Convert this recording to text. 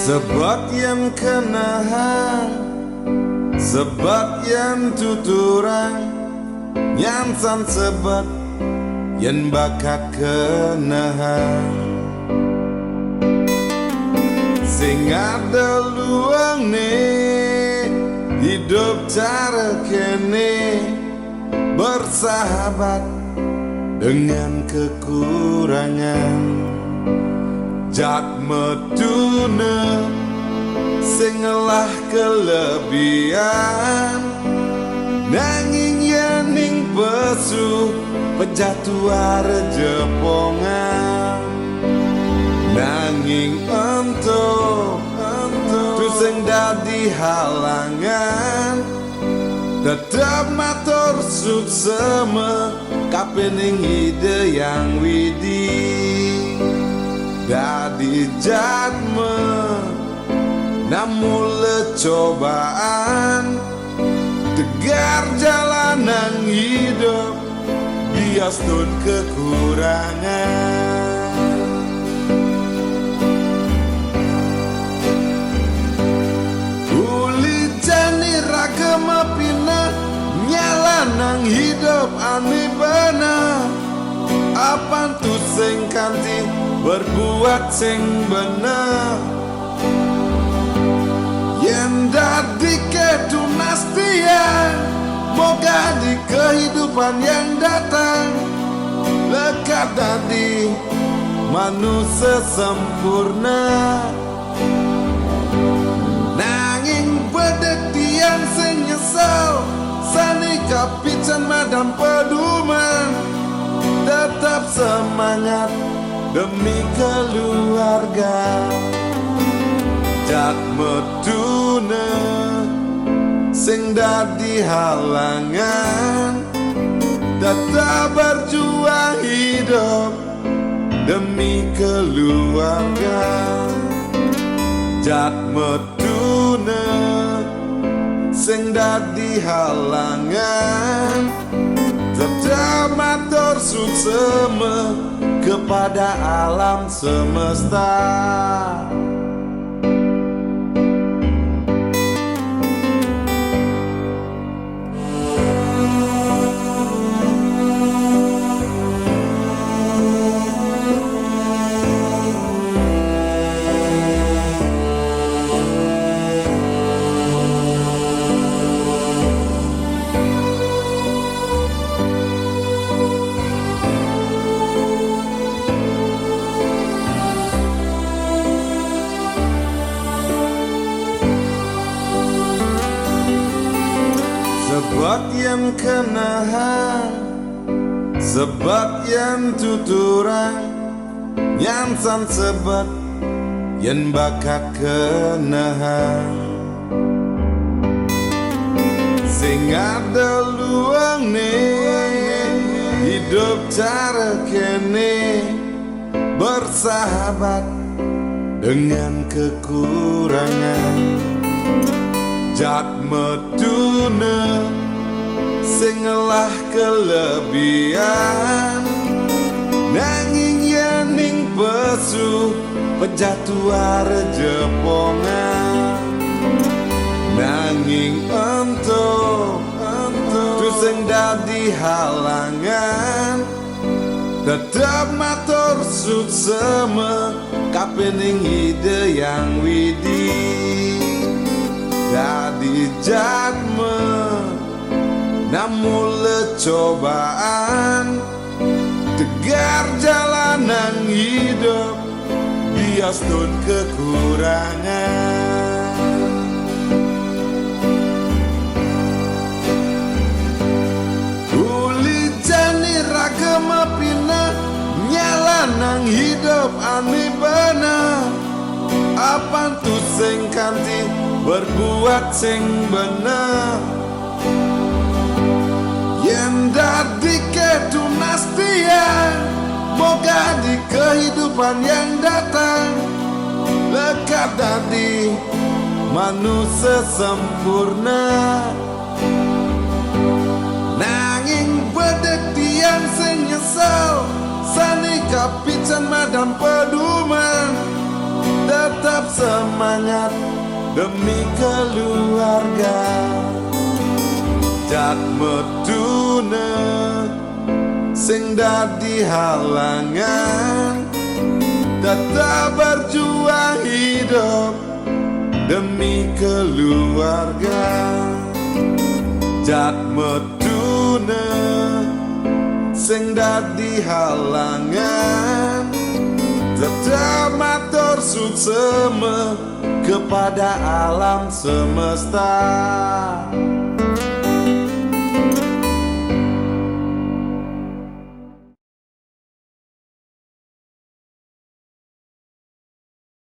Sebab yang kenahan, sebab yang tuturang, nyansan sebab yang bakal kenahan. Sing ada luang nih hidup cara kene, bersahabat dengan kekurangan. Jak meduna sing ngelah kelebihan, nanging yening pesu pejatuh jepongan. Nanging ento tu sing dadi halangan, tetap matur suksema kapening ide yang widi. Dadi jadme namun cobaan, tegar jalanan hidup bias tun kekurangan. Uli jani ragama pina nyalanang hidup ani benar. Apa tuh sing kanti berbuat sing bener, yang dadi kedunastian, moga di kehidupan yang datang lekat dadi manusia sempurna. Nanging bedek tiang sing nyesel, sani kapican madam peduman, tetap semangat demi keluarga. Jak meduna sing dadi halangan, tetap berjuang hidup demi keluarga. Jak meduna sing dadi halangan, tetap matur suksema kepada alam semesta. Sebab yang kenahan, sebab yang tuturang, nyansan sebab yang bakal kenahan. Sing ada luang nih hidup cara kene, bersahabat dengan kekurangan. Jak meduna sing ngelah kelebihan, nanging yening pesu pejatuh jepongan. Nanging ento tu sing dadi halangan, tetap matur suksema kapening ide yang widi. Dadi jadme namun cobaan, tegar jalanan hidup bias tun kekurangan. Uli jani ragama pina nyalanang hidup ani benar. Apa tuh sing kanti berbuat sing bener, yang dadi kedunastian, moga di kehidupan yang datang lekat dadi manusia sempurna. Nanging bedek tiang sing nyesel, sani kapican madam peduman, tetap tetap semangat demi keluarga. Jat medune sing dadi halangan, tetap berjuang hidup demi keluarga. Jat medune sing dadi halangan, tetap matur sukseme kepada alam semesta.